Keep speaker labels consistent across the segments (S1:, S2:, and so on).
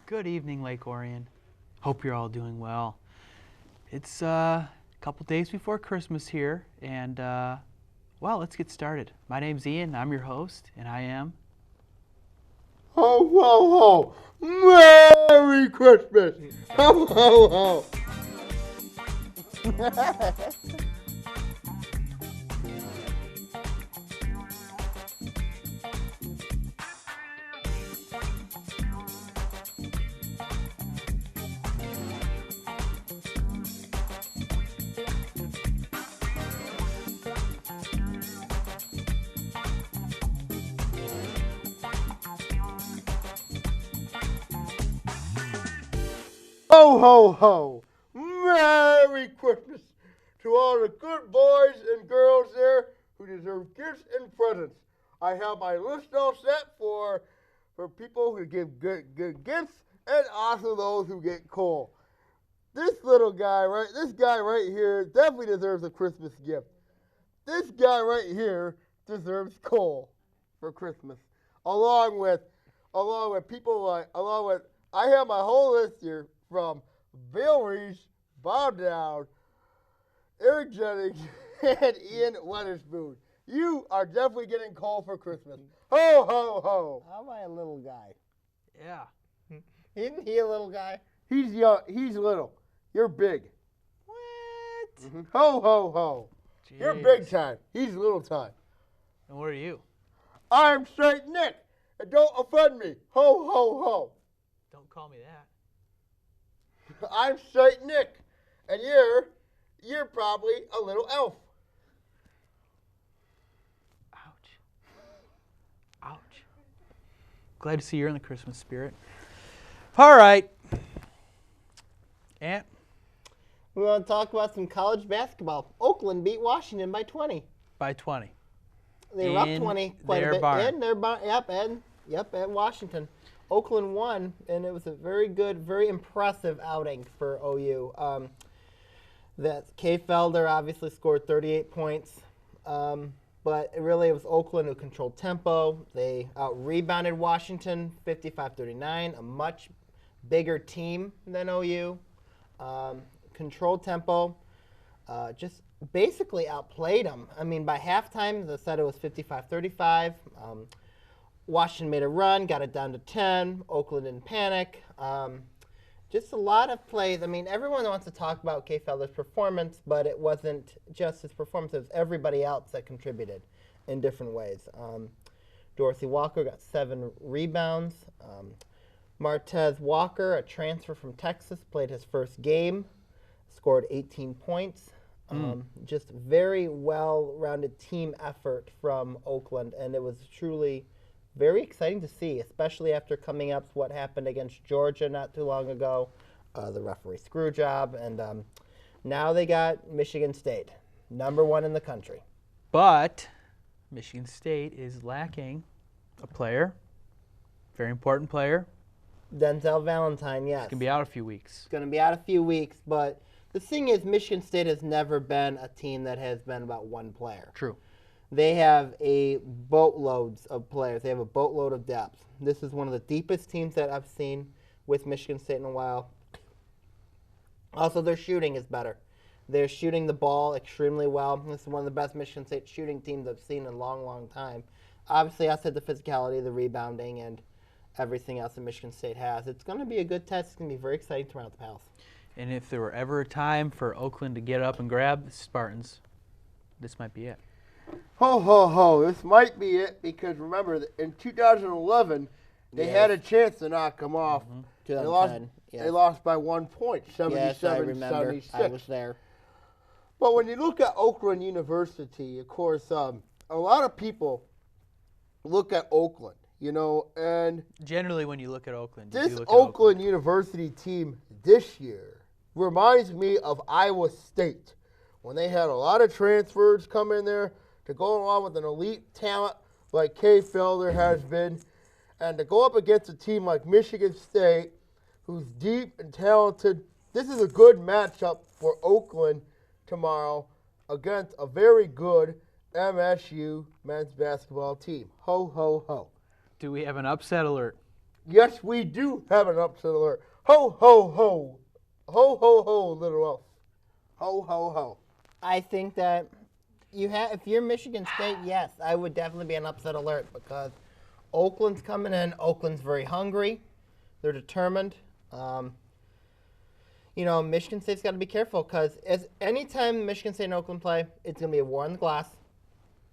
S1: Good evening, Lake Orion. Hope you're all doing well. It's a couple days before Christmas here, and well, let's get started. My name's Ian, I'm your host, and I am...
S2: Ho, ho, ho! Merry Christmas! Ho, ho, ho! Ho, ho, ho! Merry Christmas to all the good boys and girls there who deserve gifts and presents. I have my list all set for people who give good gifts and also those who get coal. This guy right here definitely deserves a Christmas gift. This guy right here deserves coal for Christmas. Along with I have my whole list here from Bill Reese, Bob Down, Eric Jennings, and Ian Weatherspoon. You are definitely getting coal for Christmas. Ho, ho, ho.
S3: How am I a little guy?
S1: Yeah.
S3: Isn't he a little guy?
S2: He's young. He's little. You're big.
S1: What?
S2: Ho, ho, ho. You're big time. He's little time.
S1: And what are you?
S2: I'm Straight Nick. And don't offend me. Ho, ho, ho.
S1: Don't call me that.
S2: I'm Straight Nick. And you're probably a little elf.
S1: Ouch. Ouch. Glad to see you're in the Christmas spirit. All right. Ant?
S3: We want to talk about some college basketball. Oakland beat Washington by 20.
S1: By 20.
S3: They were up
S1: In
S3: 20 quite
S1: their
S3: a bit.
S1: barn.
S3: In their barn. Yep, at Washington. Oakland won, and it was a very good, very impressive outing for OU. That Kay Felder obviously scored 38 points, but it was Oakland who controlled tempo. They out-rebounded Washington 55-39, a much bigger team than OU. Controlled tempo, just basically outplayed them. I mean, by halftime, they said it was 55-35. Washington made a run, got it down to 10. Oakland didn't panic. Just a lot of plays. I mean, everyone wants to talk about Kay Felder's performance, but it wasn't just his performance. It was everybody else that contributed in different ways. Dorsey Walker got 7 rebounds. Martez Walker, a transfer from Texas, played his first game, scored 18 points. Just very well-rounded team effort from Oakland, and it was truly very exciting to see, especially after coming up what happened against Georgia not too long ago, the referee screw job, and now they got Michigan State, #1 in the country.
S1: But Michigan State is lacking a player, very important player.
S3: Denzel Valentine, yes.
S1: He's going to be out a few weeks.
S3: It's going to be out a few weeks, but the thing is Michigan State has never been a team that has been about one player.
S1: True.
S3: They have a boatloads of players. They have a boatload of depth. This is one of the deepest teams that I've seen with Michigan State in a while. Also, their shooting is better. They're shooting the ball extremely well. This is one of the best Michigan State shooting teams I've seen in a long, long time. Obviously, I said the physicality, the rebounding, and everything else that Michigan State has. It's going to be a good test. It's going to be very exciting to round the Pals.
S1: And if there were ever a time for Oakland to get up and grab the Spartans, this might be it.
S2: Ho, ho, ho. This might be it because remember, in 2011, they had a chance to knock them off.
S3: 2010,
S2: They lost by 1 point, 77-76.
S3: Yes, I remember. I was there.
S2: But when you look at Oakland University, of course, a lot of people look at Oakland, and
S1: Generally, when you look at Oakland, you
S2: this
S1: do look
S2: Oakland University team this year reminds me of Iowa State when they had a lot of transfers come in there to go along with an elite talent like Kay Felder has been, and to go up against a team like Michigan State, who's deep and talented. This is a good matchup for Oakland tomorrow against a very good MSU men's basketball team. Ho, ho, ho.
S1: Do we have an upset alert?
S2: Yes, we do have an upset alert. Ho, ho, ho. Ho, ho, ho, little elf. Ho, ho, ho.
S3: I think that if you're Michigan State, yes, I would definitely be an upset alert because Oakland's coming in. Oakland's very hungry. They're determined. Michigan State's got to be careful because anytime Michigan State and Oakland play, it's going to be a war on the glass.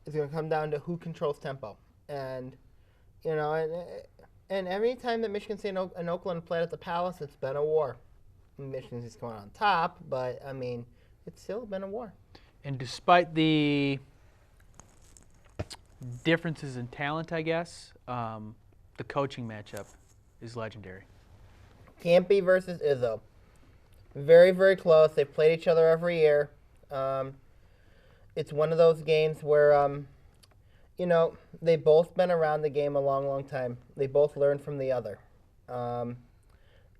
S3: It's going to come down to who controls tempo. And every time that Michigan State and Oakland played at the Palace, it's been a war. Michigan State's going on top, but, it's still been a war.
S1: And despite the differences in talent, I guess, the coaching matchup is legendary.
S3: Campy versus Izzo. Very, very close. They've played each other every year. It's one of those games where, they've both been around the game a long, long time. They both learned from the other.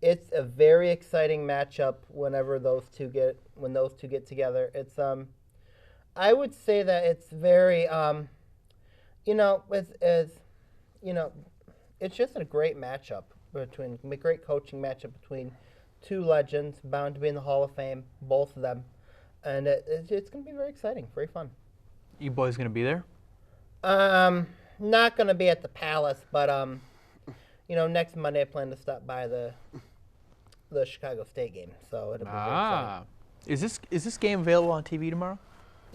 S3: It's a very exciting matchup when those two get together. It's I would say that it's very it's just a great matchup a great coaching matchup between two legends bound to be in the Hall of Fame, both of them, and it's going to be very exciting, very fun.
S1: You boys going to be there?
S3: Not going to be at the Palace, but next Monday I plan to stop by the Chicago State game, so it'll be very exciting.
S1: Is this game available on TV tomorrow?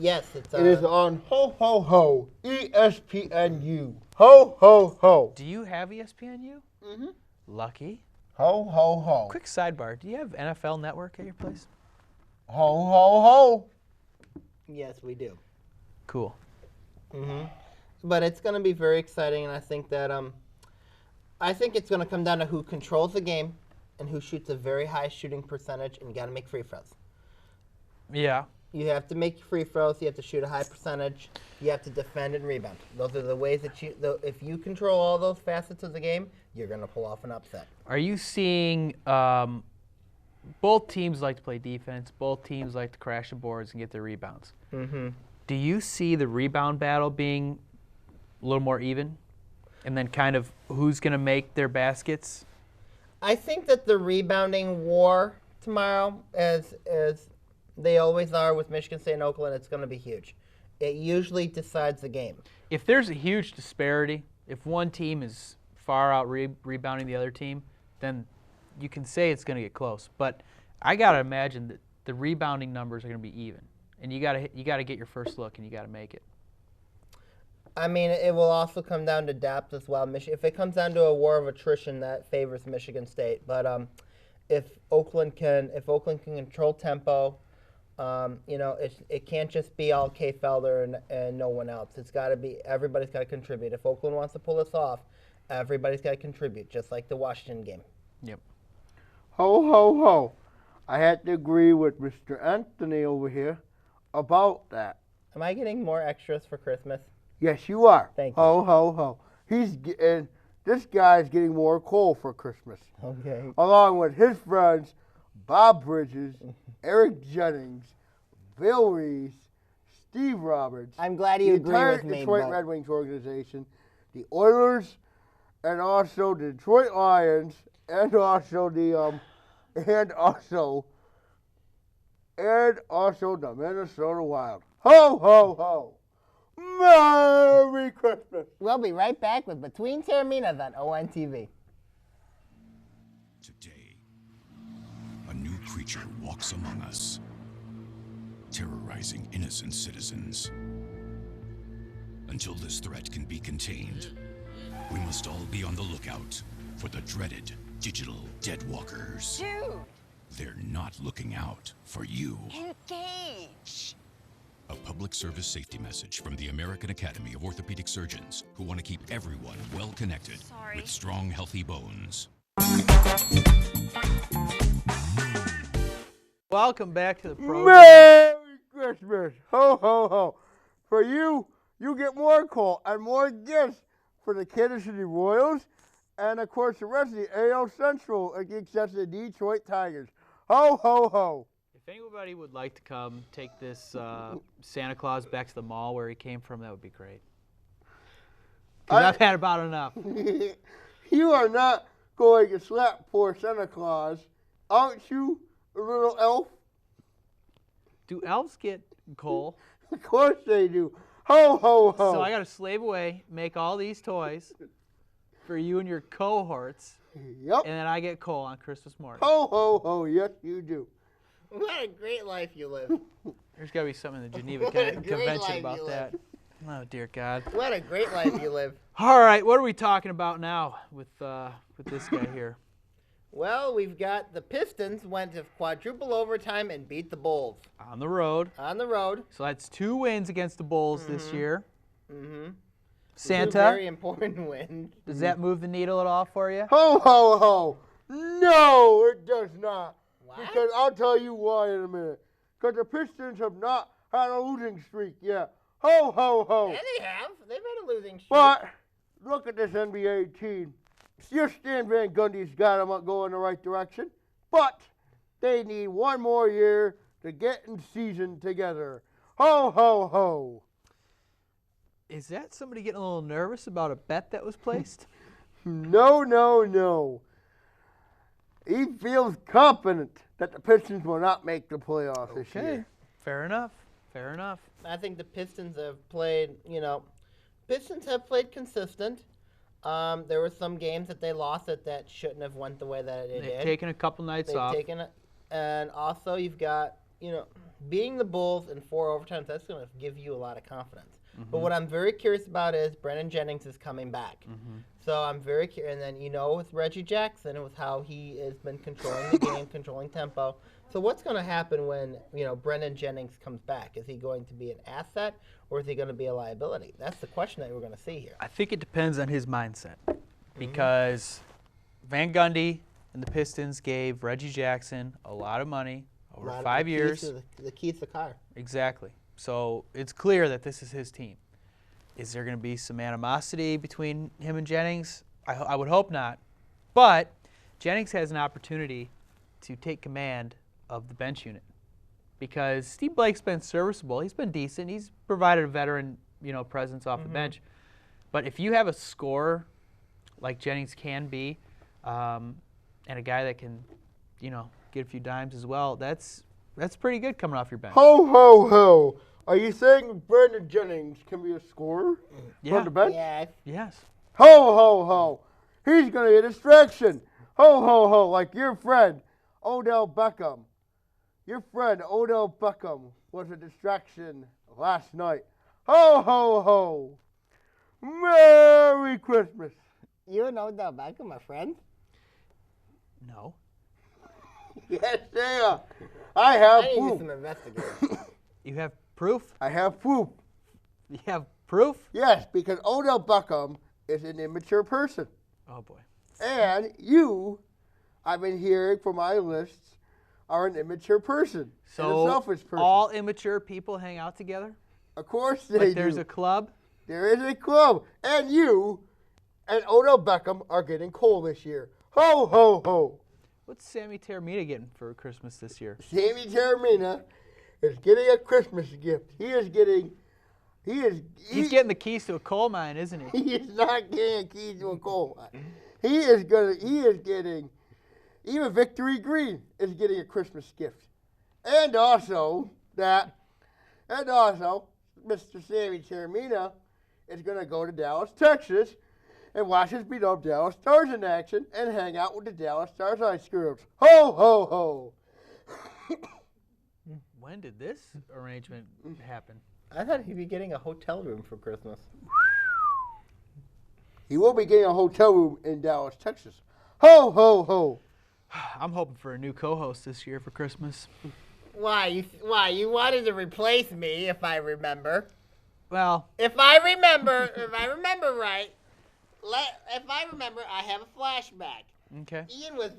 S3: Yes,
S2: it is on Ho Ho Ho ESPNU. Ho Ho Ho.
S1: Do you have ESPNU?
S3: Mm-hmm.
S1: Lucky.
S2: Ho ho ho.
S1: Quick sidebar: do you have NFL Network at your place?
S2: Ho ho ho.
S3: Yes, we do.
S1: Cool.
S3: Mm-hmm. But it's going to be very exciting, and I think that I think it's going to come down to who controls the game and who shoots a very high shooting percentage, and you got to make free throws.
S1: Yeah.
S3: You have to make free throws. You have to shoot a high percentage. You have to defend and rebound. Those are the ways that if you control all those facets of the game, you're going to pull off an upset.
S1: Are you seeing both teams like to play defense? Both teams like to crash the boards and get their rebounds.
S3: Mm-hmm.
S1: Do you see the rebound battle being a little more even? And then kind of who's going to make their baskets?
S3: I think that the rebounding war tomorrow, as they always are with Michigan State and Oakland, it's going to be huge. It usually decides the game.
S1: If there's a huge disparity, if one team is far out rebounding the other team, then you can say it's going to get close. But I got to imagine that the rebounding numbers are going to be even. And you got to get your first look, and you got to make it.
S3: It will also come down to depth as well. If it comes down to a war of attrition, that favors Michigan State. But if Oakland can control tempo, it can't just be all K. Felder and no one else. It's got to be everybody's got to contribute. If Oakland wants to pull this off, everybody's got to contribute, just like the Washington game.
S1: Yep.
S2: Ho ho ho! I had to agree with Mr. Anthony over here about that.
S3: Am I getting more extras for Christmas?
S2: Yes, you are.
S3: Thank you.
S2: Ho ho ho! This guy's getting more coal for Christmas.
S3: Okay.
S2: Along with his friends, Bob Bridges, Eric Jennings, Bill Reese, Steve Roberts.
S3: I'm glad you agree with me.
S2: The entire Detroit Red Wings organization, the Oilers, and also the Detroit Lions, and also the Minnesota Wild. Ho ho ho! Merry Christmas!
S3: We'll be right back with Between Taorminas on ONTV.
S4: Today, a new creature walks among us, terrorizing innocent citizens. Until this threat can be contained, we must all be on the lookout for the dreaded digital deadwalkers.
S5: Dude!
S4: They're not looking out for you.
S5: Engage!
S4: A public service safety message from the American Academy of Orthopedic Surgeons, who want to keep everyone well connected with strong, healthy bones.
S1: Welcome back to the program.
S2: Merry Christmas! Ho ho ho! For you get more coal and more gifts for the Kansas City Royals, and of course the rest of the AL Central against the Detroit Tigers. Ho ho ho!
S1: If anybody would like to come take this Santa Claus back to the mall where he came from, that would be great. Because I've had about enough.
S2: You are not going to slap poor Santa Claus. Aren't you, little elf?
S1: Do elves get coal?
S2: Of course they do. Ho, ho, ho.
S1: So I got to slave away, make all these toys for you and your cohorts,
S2: Yep.
S1: and then I get coal on Christmas morning.
S2: Ho, ho, ho. Yes, you do.
S3: What a great life you live.
S1: There's got to be something in the Geneva
S3: What a great
S1: Convention
S3: life
S1: about
S3: you
S1: that.
S3: live.
S1: Oh, dear God.
S3: What a great life you live.
S1: All right, what are we talking about now with this guy here?
S3: Well, we've got the Pistons went to quadruple overtime and beat the Bulls
S1: On the road.
S3: on the road.
S1: So that's 2 wins against the Bulls this year.
S3: Mm-hmm. Two
S1: Santa,
S3: very important wins.
S1: does that move the needle at all for you?
S2: Ho, ho, ho. No, it does not.
S3: What?
S2: Because I'll tell you why in a minute. Because the Pistons have not had a losing streak yet. Ho, ho, ho.
S3: Yeah, they have. They've had a losing streak.
S2: But look at this NBA team. Still Stan Van Gundy's got them going in the right direction. But they need one more year to get in season together. Ho, ho, ho.
S1: Is that somebody getting a little nervous about a bet that was placed?
S2: No, no, no. He feels confident that the Pistons will not make the playoffs this year.
S1: Fair enough. Fair enough.
S3: I think the Pistons have played, Pistons have played consistent. There were some games that they lost that shouldn't have went the way that it
S1: They've
S3: did.
S1: taken a couple nights
S3: They've
S1: off.
S3: taken it. And also you've got, beating the Bulls in 4 overtimes, that's going to give you a lot of confidence. But what I'm very curious about is Brennan Jennings is coming back. So I'm very curious. And then, with Reggie Jackson, it was how he has been controlling the game, controlling tempo. So what's going to happen when, Brennan Jennings comes back? Is he going to be an asset or is he going to be a liability? That's the question that we're going to see here.
S1: I think it depends on his mindset because Van Gundy and the Pistons gave Reggie Jackson a lot of money over 5 years.
S3: The keys to the car.
S1: Exactly. So it's clear that this is his team. Is there going to be some animosity between him and Jennings? I would hope not. But Jennings has an opportunity to take command of the bench unit because Steve Blake's been serviceable. He's been decent. He's provided a veteran, presence off the bench. But if you have a scorer like Jennings can be, and a guy that can, get a few dimes as well, that's pretty good coming off your bench.
S2: Ho, ho, ho. Are you saying Brandon Jennings can be a scorer from the bench?
S3: Yeah.
S1: Yes.
S2: Ho, ho, ho. He's going to be a distraction. Ho, ho, ho. Like your friend, Odell Beckham. Your friend, Odell Beckham, was a distraction last night. Ho, ho, ho. Merry Christmas.
S3: You and Odell Beckham are friends?
S1: No.
S2: Yes, they are. I have
S3: I need to do
S2: proof.
S3: some investigating.
S1: You have proof?
S2: I have proof.
S1: You have proof?
S2: Yes, because Odell Beckham is an immature person.
S1: Oh, boy.
S2: And you, I've been hearing from my lists, are an immature person and a
S1: So
S2: selfish person.
S1: all immature people hang out together?
S2: Of course they
S1: Like
S2: do.
S1: there's a club?
S2: There is a club. And you and Odell Beckham are getting coal this year. Ho, ho, ho.
S1: What's Sammy Taormina getting for Christmas this year?
S2: Sammy Taormina is getting a Christmas gift. He's getting
S1: the keys to a coal mine, isn't he?
S2: He is not getting a key to a coal mine. He is getting, even Victory Green is getting a Christmas gift. And also, Mr. Sammy Taormina is going to go to Dallas, Texas, and watch his beat-up Dallas Stars in action and hang out with the Dallas Stars Ice Girls. Ho, ho, ho.
S1: When did this arrangement happen?
S3: I thought he'd be getting a hotel room for Christmas.
S2: He will be getting a hotel room in Dallas, Texas. Ho, ho, ho.
S1: I'm hoping for a new co-host this year for Christmas.
S3: Why? You wanted to replace me, if I remember.
S1: Well,
S3: If I remember right, I have a flashback.
S1: okay.
S3: Ian was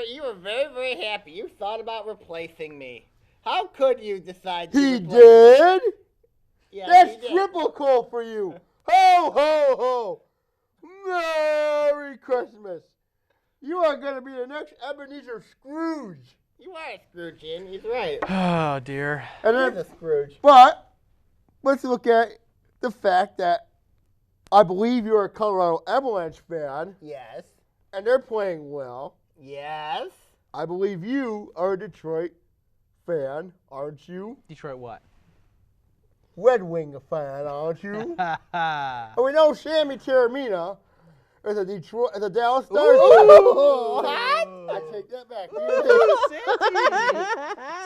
S3: you were very, very happy. You thought about replacing me. How could you decide to
S2: He
S3: replace me?
S2: did?
S3: Yes,
S2: That's
S3: he did.
S2: triple coal for you. Ho, ho, ho. Merry Christmas. You are going to be the next Ebenezer Scrooge.
S3: You are a Scrooge, Ian. He's right.
S1: Oh, dear.
S2: And
S3: He's
S2: then,
S3: a Scrooge.
S2: but let's look at the fact that I believe you're a Colorado Avalanche fan.
S3: Yes.
S2: and they're playing well.
S3: Yes.
S2: I believe you are a Detroit fan, aren't you?
S1: Detroit what?
S2: Red Wing fan, aren't you? And we know Sammy Taormina is a Dallas Stars fan.
S3: What?
S2: I take that back.
S1: It's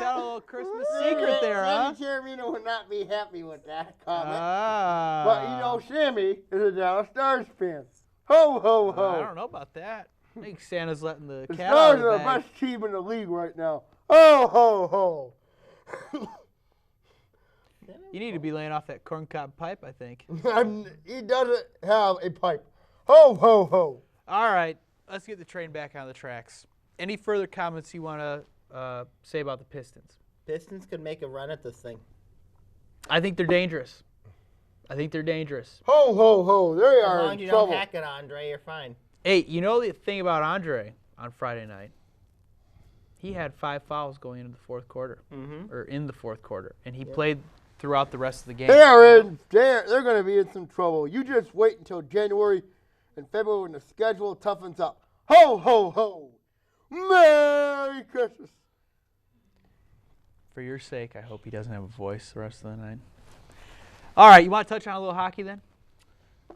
S1: a little Christmas secret there, huh?
S2: Sammy Taormina would not be happy with that comment.
S1: Ah.
S2: But you know, Sammy is a Dallas Stars fan. Ho, ho, ho.
S1: I don't know about that. I think Santa's letting the
S2: The
S1: cat out
S2: Stars
S1: of the
S2: are the
S1: bag.
S2: best team in the league right now. Ho, ho, ho.
S1: You need to be laying off that corncob pipe, I think.
S2: He doesn't have a pipe. Ho, ho, ho.
S1: All right, let's get the train back on the tracks. Any further comments you want to say about the Pistons?
S3: Pistons could make a run at this thing.
S1: I think they're dangerous.
S2: Ho, ho, ho. They
S3: As
S2: are
S3: long as
S2: in
S3: you
S2: trouble.
S3: don't hack it, Andre, you're fine.
S1: Hey, you know the thing about Andre on Friday night? He had 5 fouls going into the fourth quarter, or in the fourth quarter, and he played throughout the rest of the game.
S2: They're going to be in some trouble. You just wait until January and February when the schedule toughens up. Ho, ho, ho. Merry Christmas.
S1: For your sake, I hope he doesn't have a voice the rest of the night. All right, you want to touch on a little hockey then?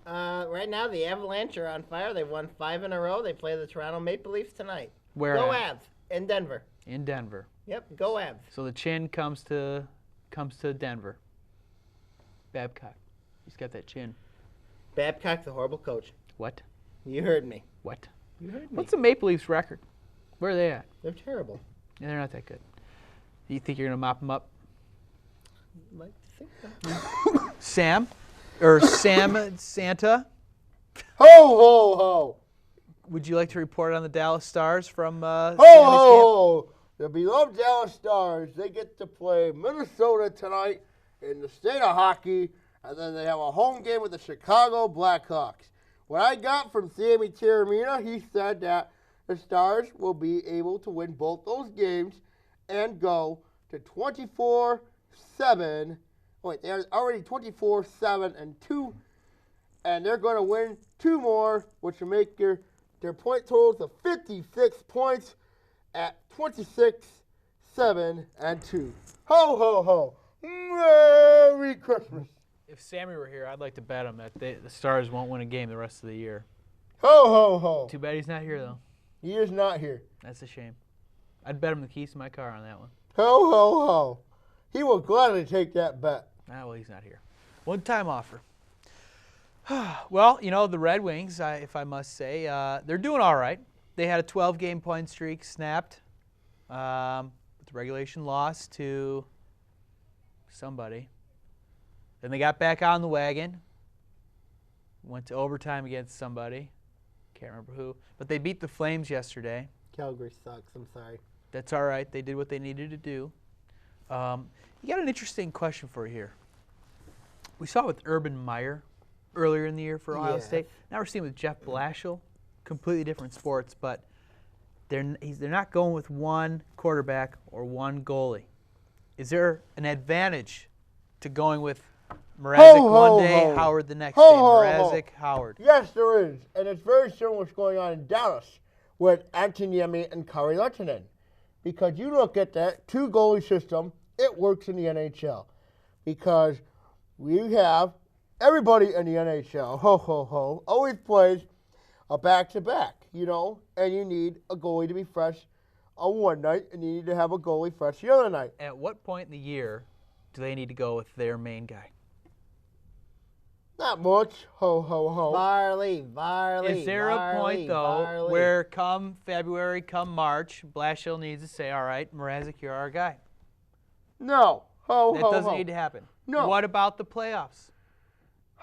S3: Right now, the Avalanche are on fire. They've won 5 in a row. They play the Toronto Maple Leafs tonight.
S1: Where
S3: Go
S1: at?
S3: Avs. In Denver.
S1: In Denver.
S3: Yep, go Avs.
S1: So the chin comes to Denver. Babcock. He's got that chin.
S3: Babcock's a horrible coach.
S1: What?
S3: You heard me.
S1: What?
S3: You heard me.
S1: What's the Maple Leafs record? Where are they at?
S3: They're terrible.
S1: Yeah, they're not that good. Do you think you're going to mop them up?
S3: Like to think so.
S1: Sam? Or Santa?
S2: Ho, ho, ho.
S1: Would you like to report on the Dallas Stars from
S2: Ho,
S1: Sammy's camp?
S2: ho. The beloved Dallas Stars, they get to play Minnesota tonight in the state of hockey, and then they have a home game with the Chicago Blackhawks. What I got from Sammy Taormina, he said that the Stars will be able to win both those games and go to 24-7. Wait, they're already 24-7-2, and they're going to win 2 more, which will make their point totals of 56 points at 26-7-2. Ho, ho, ho. Merry Christmas.
S1: If Sammy were here, I'd like to bet him that the Stars won't win a game the rest of the year.
S2: Ho, ho, ho.
S1: Too bad he's not here, though.
S2: He is not here.
S1: That's a shame. I'd bet him the keys to my car on that one.
S2: Ho, ho, ho. He will gladly take that bet.
S1: Ah, well, he's not here. One-time offer. Well, you know, the Red Wings, if I must say, they're doing all right. They had a 12-game point streak snapped with the regulation loss to somebody. Then they got back on the wagon, went to overtime against somebody. Can't remember who. But they beat the Flames yesterday.
S3: Calgary sucks. I'm sorry.
S1: That's all right. They did what they needed to do. You got an interesting question for you here. We saw it with Urban Meyer earlier in the year for Ohio
S3: Yes.
S1: State. Now we're seeing it with Jeff Blashill. Completely different sports, but they're not going with one quarterback or one goalie. Is there an advantage to going with Mrazek one day, Howard the next day? Mrazek, Howard.
S2: Yes, there is. And it's very similar to what's going on in Dallas with Antoniemi and Kari Lehtonen. Because you look at that 2-goalie system, it works in the NHL. Because we have everybody in the NHL, always plays a back-to-back, you know, and you need a goalie to be fresh on one night, and you need to have a goalie fresh the other night.
S1: At what point in the year do they need to go with their main guy?
S2: Not much,
S3: Varley.
S1: Is there a point, though, where come February, come March, Blashill needs to say, all right, Mrazek, you're our guy?
S2: No,
S1: That doesn't need to happen.
S2: No.
S1: What about the playoffs?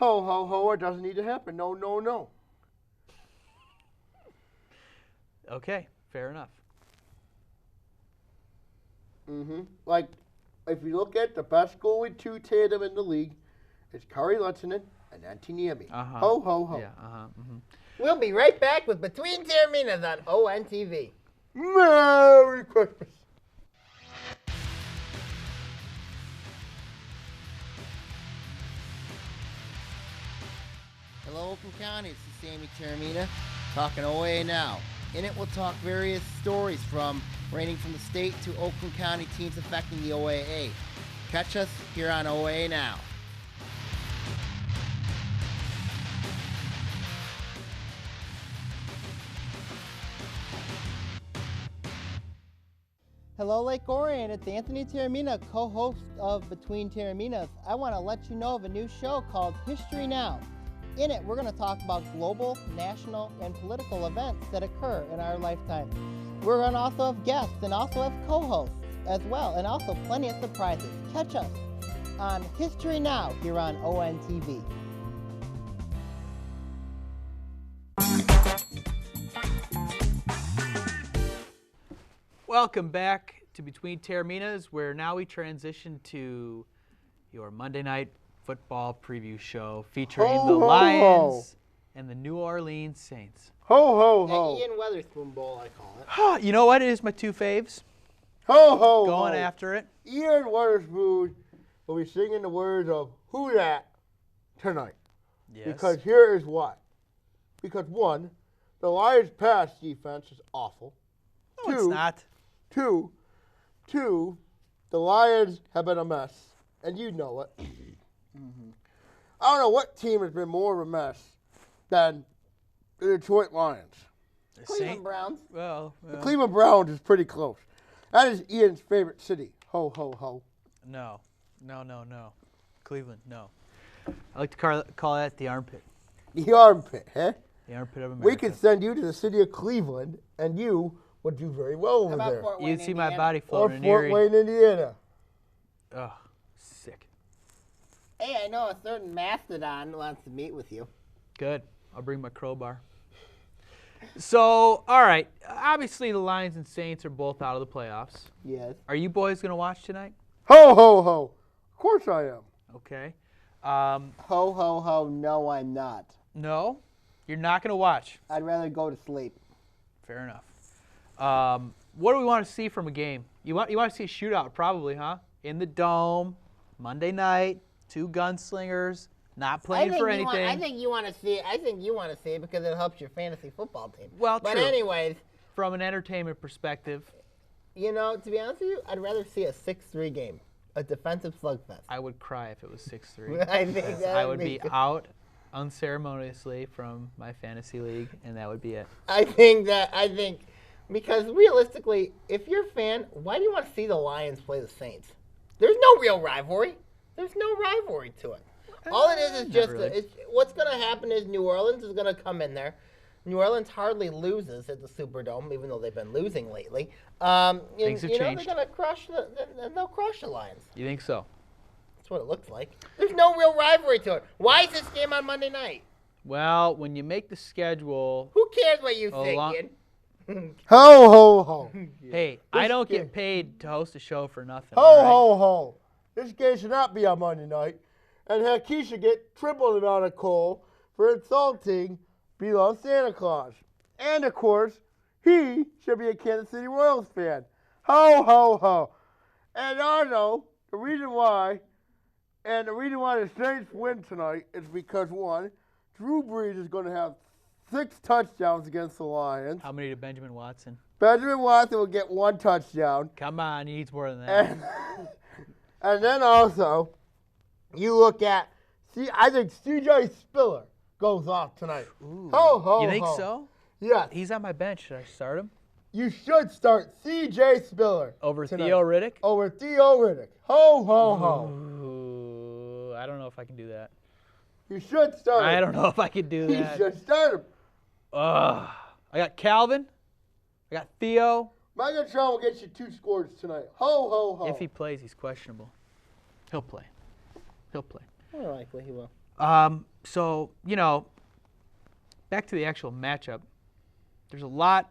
S2: It doesn't need to happen. No, no, no.
S1: Okay, fair enough.
S2: Like, if you look at the best goalie 2 tandem in the league, it's Kari Lehtonen and Antoniemi.
S1: Yeah,
S3: We'll be right back with Between Taorminas on ONTV.
S2: Merry Christmas.
S6: Hello, Oakland County. This is Sammy Taormina. talking OA Now. In it, we'll talk various stories ranging from the state to Oakland County teams affecting the OAA. Catch us here on OA Now.
S3: Hello, Lake Orion. It's Anthony Taormina, co-host of Between Taorminas. I want to let you know of a new show called History Now. In it, we're going to talk about global, national, and political events that occur in our lifetime. We're going to also have guests and also have co-hosts as well, and also plenty of surprises. Catch us on History Now here on ONTV.
S1: Welcome back to Between Taorminas, where now we transition to your Monday night football preview show featuring
S2: Ho,
S1: the
S2: ho,
S1: Lions and the New Orleans Saints.
S2: Ho, ho, ho.
S3: The Ian Weatherspoon Bowl, I call it.
S1: You know what? It is my two faves.
S2: Ho, ho,
S1: Going
S2: ho.
S1: after it.
S2: Ian Weatherspoon will be singing the words of Who Dat tonight.
S1: Yes.
S2: Because here is why. Because one, the Lions' pass defense is awful.
S1: No, it's not.
S2: Two, the Lions have been a mess, and you know it. I don't know what team has been more of a mess than the Detroit Lions.
S1: The
S3: Cleveland
S1: Saint-
S3: Browns.
S1: Well,
S2: The Cleveland Browns is pretty close. That is Ian's favorite city. Ho, ho, ho.
S1: no. Cleveland, no. I like to call that the armpit.
S2: The armpit, huh?
S1: The armpit of America.
S2: We could send you to the city of Cleveland, and you would do very well over
S3: How about
S2: there.
S3: Fort Wayne,
S1: You'd see my
S3: Indiana?
S1: body
S2: Or
S1: floating in
S2: Fort
S1: Erie.
S2: Wayne, Indiana.
S1: Ugh, sick.
S3: Hey, I know a certain mastodon wants to meet with you.
S1: Good. I'll bring my crowbar. So, all right. Obviously, the Lions and Saints are both out of the playoffs.
S3: Yes.
S1: Are you boys going to watch tonight?
S2: Ho, ho, ho. Of course I am.
S1: Okay.
S3: Ho, ho, ho, no, I'm not.
S1: No, you're not going to watch.
S3: I'd rather go to sleep.
S1: Fair enough. What do we want to see from a game? You want to see a shootout, probably, huh? In the dome, Monday night, two gunslingers, not playing for anything.
S3: I think you want to see it because it helps your fantasy football team.
S1: Well,
S3: but
S1: true.
S3: anyways,
S1: From an entertainment perspective,
S3: you know, to be honest with you, I'd rather see a 6-3 game, a defensive slugfest.
S1: I would cry if it was 6-3.
S3: I think that
S1: I would be out unceremoniously from my fantasy league, and that would be it.
S3: I think because realistically, if you're a fan, why do you want to see the Lions play the Saints? There's no real rivalry. There's no rivalry to it. All it is just
S1: really.
S3: what's going to happen is New Orleans is going to come in there. New Orleans hardly loses at the Superdome, even though they've been losing lately.
S1: Things have changed.
S3: They're going to they'll crush the Lions.
S1: You think so?
S3: That's what it looks like. There's no real rivalry to it. Why is this game on Monday night?
S1: Well, when you make the schedule,
S3: Who cares what you
S1: A
S3: think,
S1: lot-
S3: kid?
S2: Ho, ho, ho.
S1: hey, I don't
S2: game-
S1: get paid to host a show for nothing.
S2: Ho,
S1: all right?
S2: ho, ho. This game should not be on Monday night. And heck, he should get triple the amount of coal for insulting beloved Santa Claus. And, of course, he should be a Kansas City Royals fan. Ho, ho, ho. And I know the reason why the Saints win tonight is because, one, Drew Brees is going to have 6 touchdowns against the Lions.
S1: How many to Benjamin Watson?
S2: Benjamin Watson will get 1 touchdown.
S1: Come on, he needs more than that.
S2: And then also, you look at, I think C.J. Spiller goes off tonight. Ho, ho,
S1: You think
S2: ho.
S1: so?
S2: Yes.
S1: He's on my bench. Should I start him?
S2: You should start C.J. Spiller.
S1: Over
S2: tonight.
S1: Theo Riddick?
S2: Over Theo Riddick. Ho, ho, ho.
S1: Ooh, I don't know if I can do that.
S2: You should start him.
S1: I don't know if I can do
S2: You
S1: that.
S2: should start him.
S1: Ugh. I got Calvin. I got Theo.
S2: Megatron will get you 2 scores tonight. Ho, ho, ho.
S1: If he plays, he's questionable. He'll play. He'll play.
S3: More likely he will.
S1: So, back to the actual matchup. There's a lot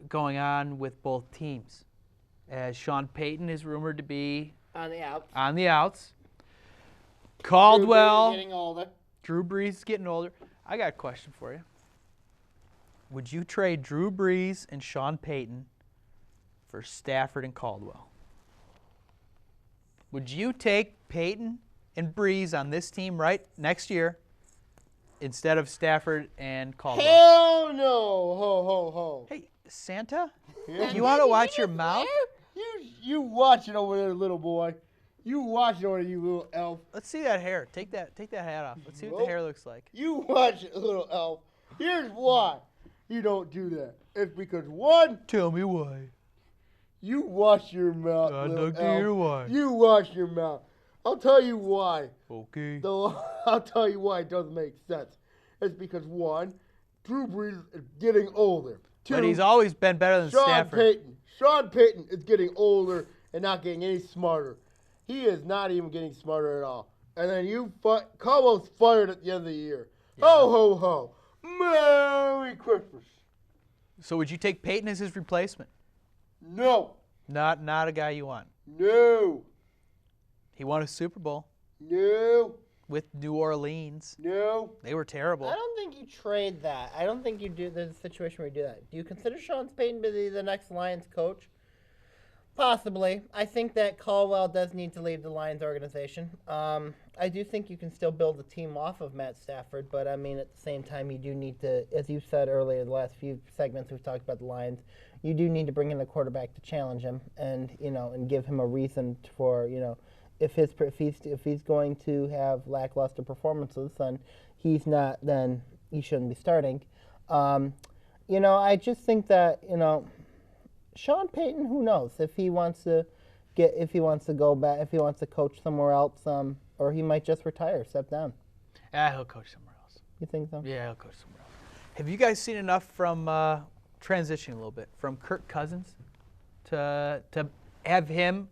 S1: going on with both teams, as Sean Payton is rumored to be
S3: On the outs.
S1: on the outs. Caldwell,
S3: Getting older.
S1: Drew Brees is getting older. I got a question for you. Would you trade Drew Brees and Sean Payton for Stafford and Caldwell? Would you take Payton and Brees on this team right next year instead of Stafford and Caldwell.
S2: Hell no! Ho, ho, ho.
S1: Hey, Santa,
S2: Yeah.
S1: do you want to watch your mouth?
S2: You watch it over there, little boy. You watch it over there, you little elf.
S1: Let's see that hair. Take that hat off. Let's see what the
S2: Nope.
S1: hair looks like.
S2: You watch it, little elf. Here's why you don't do that. It's because, one,
S1: Tell me why.
S2: you wash your mouth,
S1: I'd
S2: little
S1: like to hear
S2: elf.
S1: why.
S2: You wash your mouth. I'll tell you why.
S1: Okay.
S2: I'll tell you why it doesn't make sense. It's because, one, Drew Brees is getting older. Two,
S1: But he's always been better than Stafford.
S2: Sean Payton is getting older and not getting any smarter. He is not even getting smarter at all. And then Caldwell's fired at the end of the year.
S1: Yeah.
S2: Ho, ho, ho. Merry Christmas.
S1: So would you take Peyton as his replacement?
S2: No.
S1: Not a guy you want.
S2: No.
S1: He won a Super Bowl
S2: No.
S1: with New Orleans.
S2: No.
S1: They were terrible.
S3: I don't think you trade that. I don't think you do. There's a situation where you do that. Do you consider Sean Payton to be the next Lions coach? Possibly. I think that Caldwell does need to leave the Lions organization. I do think you can still build a team off of Matt Stafford, but I mean, at the same time, you do need to, as you said earlier, the last few segments we've talked about the Lions, you do need to bring in a quarterback to challenge him and give him a reason for, if he's going to have lackluster performances, then he's not, then he shouldn't be starting. I just think that, Sean Payton, who knows if he wants to go back, if he wants to coach somewhere else, or he might just retire, step down.
S1: He'll coach somewhere else.
S3: You think so?
S1: Yeah, he'll coach somewhere else. Have you guys seen enough from transitioning a little bit from Kirk Cousins to have him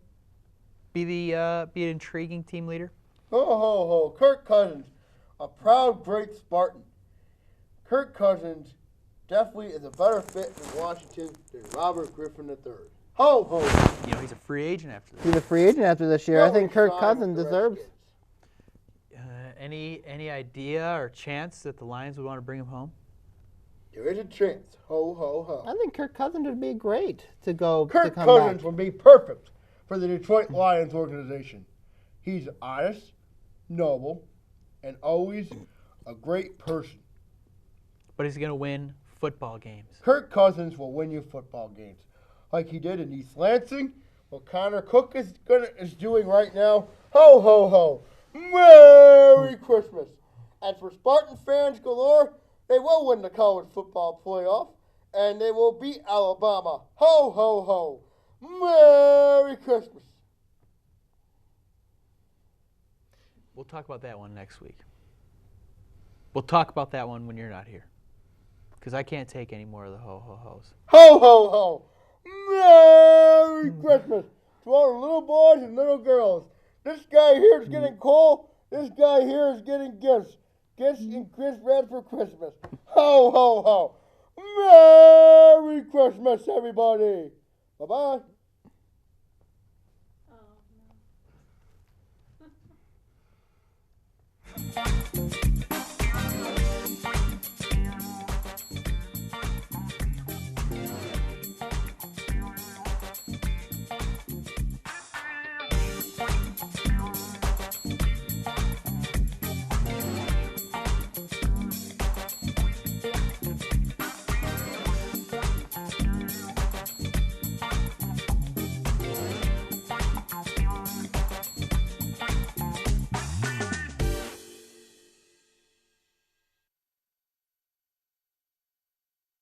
S1: be an intriguing team leader?
S2: Ho, ho, ho. Kirk Cousins, a proud, great Spartan. Kirk Cousins definitely is a better fit in Washington than Robert Griffin III. Ho, ho.
S1: He's a free agent after this.
S3: He's a free agent after this year. I
S2: Don't
S3: think Kirk
S2: sign
S3: Cousins
S2: with the
S3: deserves.
S2: Redskins.
S1: Any idea or chance that the Lions would want to bring him home?
S2: There is a chance. Ho, ho, ho.
S3: I think Kirk Cousins would be great to come
S2: Kirk Cousins
S3: back.
S2: would be perfect for the Detroit Lions organization. He's honest, noble, and always a great person.
S1: But he's going to win football games.
S2: Kirk Cousins will win you football games, like he did in East Lansing, what Connor Cook is doing right now. Ho, ho, ho. Merry Christmas. And for Spartan fans galore, they will win the college football playoff, and they will beat Alabama. Ho, ho, ho. Merry Christmas.
S1: We'll talk about that one next week. We'll talk about that one when you're not here. Because I can't take any more of the ho-ho-hos.
S2: Ho, ho, ho. Merry Christmas to all the little boys and little girls. This guy here is getting coal. This guy here is getting gifts. Gifts and gifts ready for Christmas. Ho, ho, ho. Merry Christmas, everybody. Bye-bye.